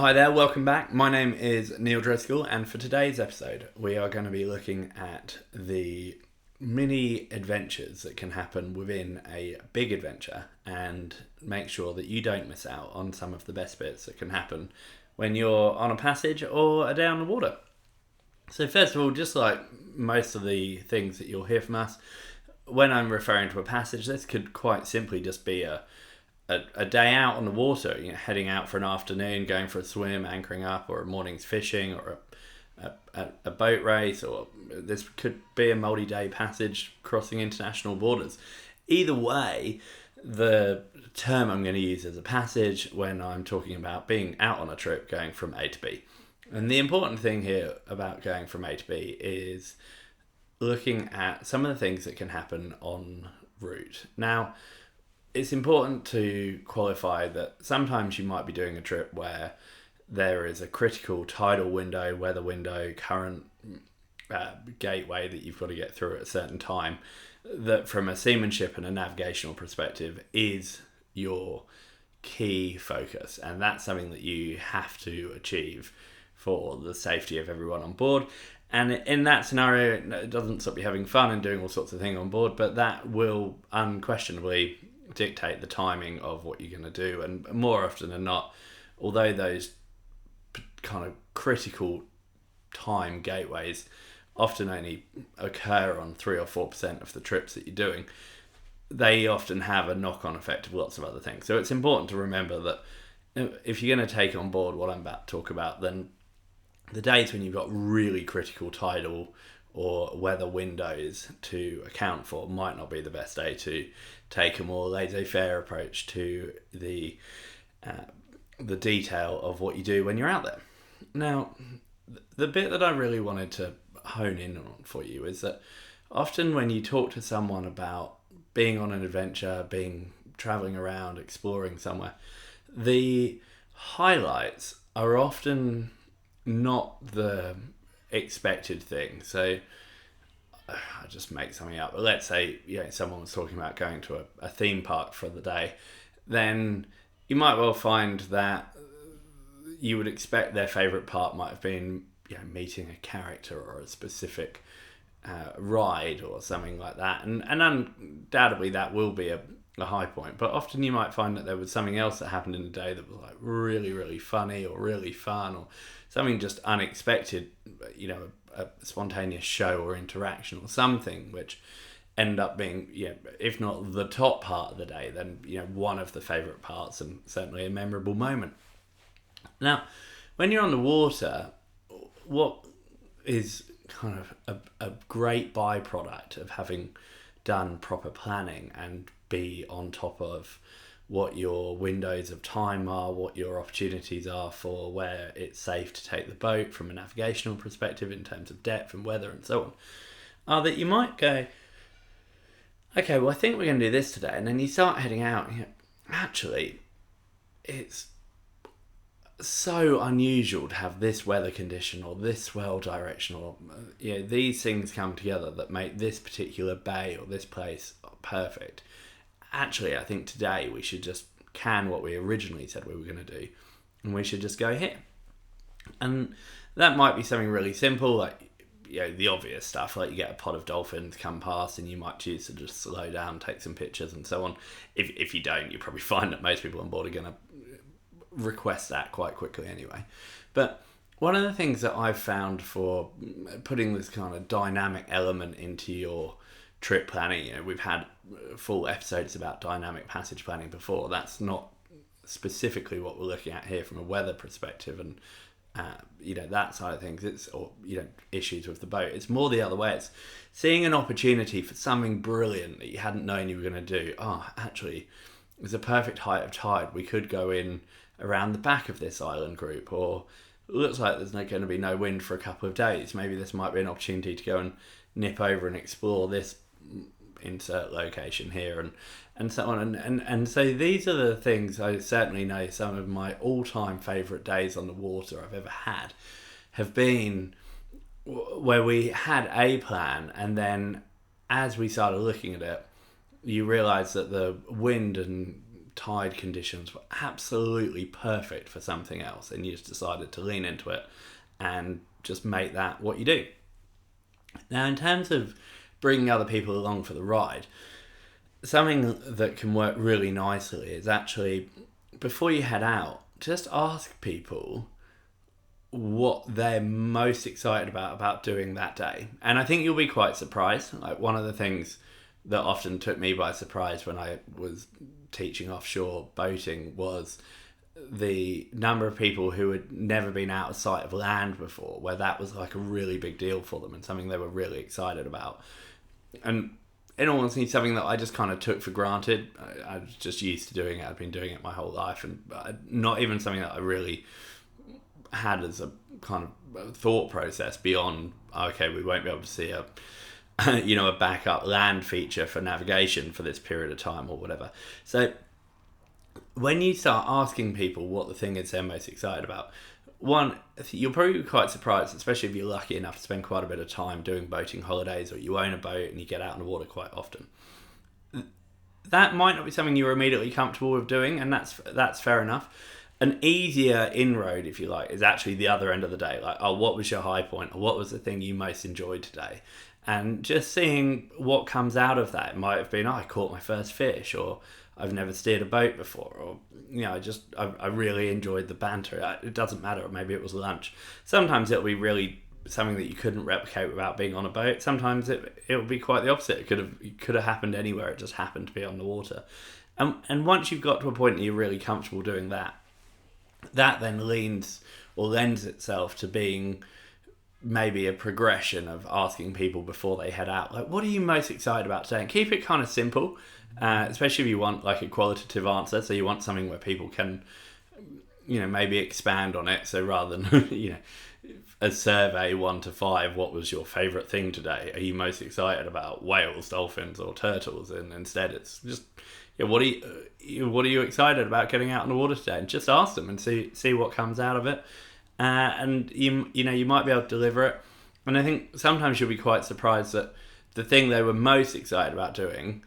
Hi there, welcome back. My name is Neil Driscoll, and for today's episode, we are going to be looking at the mini adventures that can happen within a big adventure and make sure that you don't miss out on some of the best bits that can happen when you're on a passage or a day on the water. So first of all, just like most of the things that you'll hear from us, when I'm referring to a passage, this could quite simply just be a day out on the water, heading out for an afternoon, going for a swim, anchoring up, or a morning's fishing, or a boat race, or this could be a multi-day passage crossing international borders. Either way, the term I'm going to use is a passage when I'm talking about being out on a trip going from A to B. And the important thing here about going from A to B is looking at some of the things that can happen en route. Now, it's important to qualify that sometimes you might be doing a trip where there is a critical tidal window, weather window, current gateway that you've got to get through at a certain time, that from a seamanship and a navigational perspective is your key focus. And that's something that you have to achieve for the safety of everyone on board. And in that scenario, it doesn't stop you having fun and doing all sorts of things on board, but that will unquestionably dictate the timing of what you're going to do. And more often than not, although those kind of critical time gateways often only occur on 3 or 4% of the trips that you're doing, they often have a knock-on effect of lots of other things. So it's important to remember that if you're going to take on board what I'm about to talk about, then the days when you've got really critical tidal or weather windows to account for might not be the best day to take a more laissez-faire approach to the detail of what you do when you're out there. Now, the bit that I really wanted to hone in on for you is that often when you talk to someone about being on an adventure, traveling around, exploring somewhere, the highlights are often not the expected thing. So I just make something up. But let's say someone was talking about going to a theme park for the day, then you might well find that you would expect their favourite part might have been meeting a character or a specific ride or something like that, and undoubtedly that will be a high point. But often you might find that there was something else that happened in the day that was like really, really funny or really fun or something just unexpected, a spontaneous show or interaction or something which end up being, if not the top part of the day, then one of the favourite parts and certainly a memorable moment. Now, when you're on the water, what is kind of a great byproduct of having done proper planning and be on top of what your windows of time are, what your opportunities are for where it's safe to take the boat from a navigational perspective in terms of depth and weather and so on, are that you might go, okay, well, I think we're going to do this today. And then you start heading out. Actually, it's so unusual to have this weather condition or this swell direction or these things come together that make this particular bay or this place perfect. Actually, I think today we should just can what we originally said we were going to do, and we should just go here. And that might be something really simple, like the obvious stuff, like you get a pod of dolphins come past and you might choose to just slow down, take some pictures and so on. If you don't, you probably find that most people on board are going to request that quite quickly anyway. But one of the things that I've found for putting this kind of dynamic element into your trip planning, we've had full episodes about dynamic passage planning before. That's not specifically what we're looking at here from a weather perspective and that side of things. It's issues with the boat. It's more the other way. It's seeing an opportunity for something brilliant that you hadn't known you were going to do. Actually, it's a perfect height of tide. We could go in around the back of this island group, or it looks like there's going to be no wind for a couple of days. Maybe this might be an opportunity to go and nip over and explore this insert location here and so on. And so these are the things I certainly know some of my all-time favourite days on the water I've ever had have been where we had a plan, and then as we started looking at it, you realise that the wind and tide conditions were absolutely perfect for something else, and you just decided to lean into it and just make that what you do. Now, in terms of bringing other people along for the ride, something that can work really nicely is actually, before you head out, just ask people what they're most excited about doing that day. And I think you'll be quite surprised. Like, one of the things that often took me by surprise when I was teaching offshore boating was the number of people who had never been out of sight of land before, where that was like a really big deal for them and something they were really excited about. And in all honesty, something that I just kind of took for granted. I was just used to doing it. I'd been doing it my whole life, and not even something that I really had as a kind of thought process beyond, okay, we won't be able to see a a backup land feature for navigation for this period of time or whatever. So when you start asking people what the thing is they're most excited about, one, you'll probably be quite surprised, especially if you're lucky enough to spend quite a bit of time doing boating holidays, or you own a boat and you get out on the water quite often. That might not be something you're immediately comfortable with doing, and that's fair enough. An easier inroad, if you like, is actually the other end of the day. Like, oh, what was your high point? Or what was the thing you most enjoyed today? And just seeing what comes out of that. It might have been, I caught my first fish, or I've never steered a boat before, or I really enjoyed the banter. It doesn't matter. Maybe it was lunch. Sometimes it'll be really something that you couldn't replicate without being on a boat. Sometimes it'll be quite the opposite. It could have happened anywhere. It just happened to be on the water. And once you've got to a point that you're really comfortable doing that, that then lends itself to being maybe a progression of asking people before they head out, like, what are you most excited about today? And keep it kind of simple, especially if you want like a qualitative answer. So you want something where people can, maybe expand on it. So rather than, a survey 1 to 5, what was your favorite thing today? Are you most excited about whales, dolphins, or turtles? And instead it's just, what are you excited about getting out on the water today? And just ask them and see what comes out of it. And you might be able to deliver it. And I think sometimes you'll be quite surprised that the thing they were most excited about doing,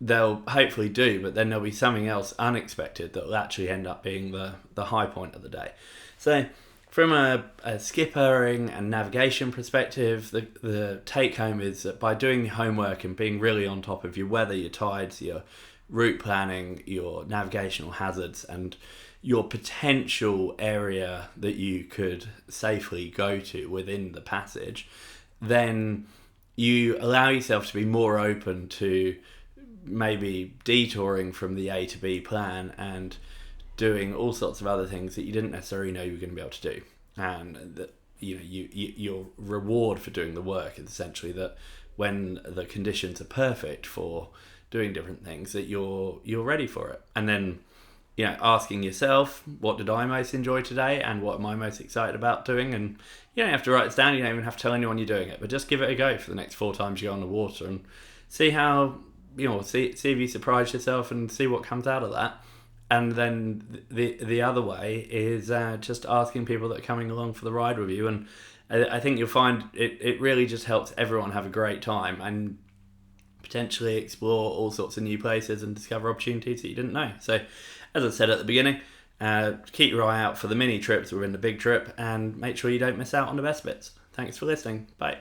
they'll hopefully do, but then there'll be something else unexpected that will actually end up being the high point of the day. So from a skippering and navigation perspective, the take home is that by doing the homework and being really on top of your weather, your tides, your route planning, your navigational hazards, and your potential area that you could safely go to within the passage, then you allow yourself to be more open to maybe detouring from the A to B plan and doing all sorts of other things that you didn't necessarily know you were going to be able to do. And that your reward for doing the work is essentially that when the conditions are perfect for doing different things, that you're ready for it. And then asking yourself, what did I most enjoy today, and what am I most excited about doing? And you don't have to write it down. You don't even have to tell anyone you're doing it, but just give it a go for the next 4 times you go on the water and see how see if you surprise yourself and see what comes out of that. And then the other way is just asking people that are coming along for the ride with you. And I think you'll find it really just helps everyone have a great time and potentially explore all sorts of new places and discover opportunities that you didn't know. So, as I said at the beginning, keep your eye out for the mini trips within the big trip and make sure you don't miss out on the best bits. Thanks for listening. Bye.